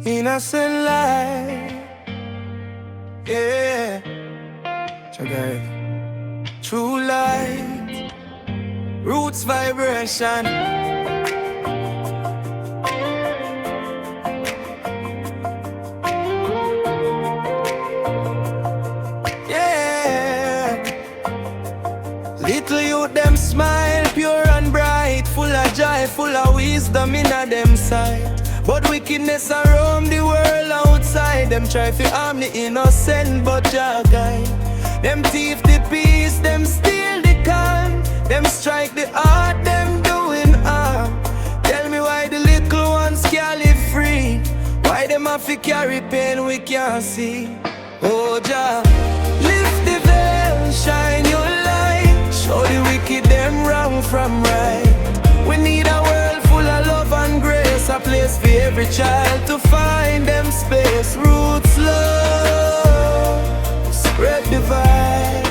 innocent light. Yeah, check it. True light, roots vibration. Yeah, little youth them smile, pure and bright, full of joy, full of wisdom in a them sight. But wickedness around the world outside, them try to harm the innocent but Jah guide. Them thief the peace, them steal the calm, them strike the heart, them doing harm. Tell me why the little ones can't live free, why them have to carry pain we can't see. Oh Jah, lift the veil, shine your light, show the wicked them wrong from right. We need a world full of love and grace, a place for every child to find them space. Roots love, spread the vibe,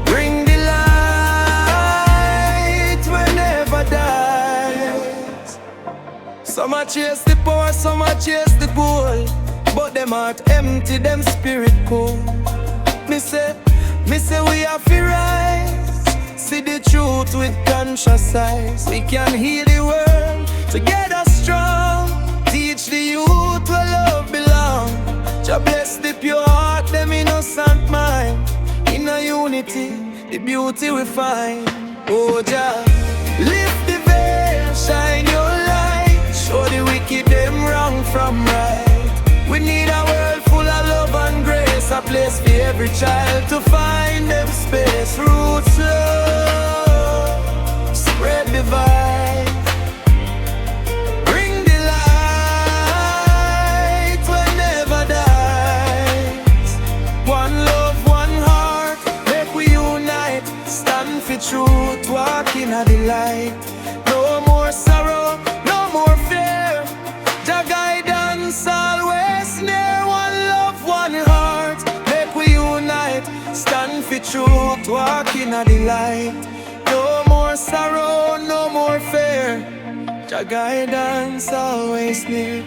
bring the light whenever dies. Some a chase the power, some a chase the gold, but them heart empty, them spirit cold. Me say we have to rise, see the truth with conscious eyes. We can heal the world together strong, teach the youth where love belong. Jah bless the pure heart, them innocent mind. In a unity, the beauty we find. Oh Jah, lift the veil, shine your light, show the wicked them wrong from right. We need a world full of love and grace, a place for every child to find them space. Roots love, spread the vibe, bring the light whenever dies. One love, one heart, make we unite, stand for truth, walk in the light. No more sorrow, no more fear, Jah guidance always near. One love, one heart, make we unite, stand for truth, walk in the light. No more sorrow, no more fear, Jah guidance always near.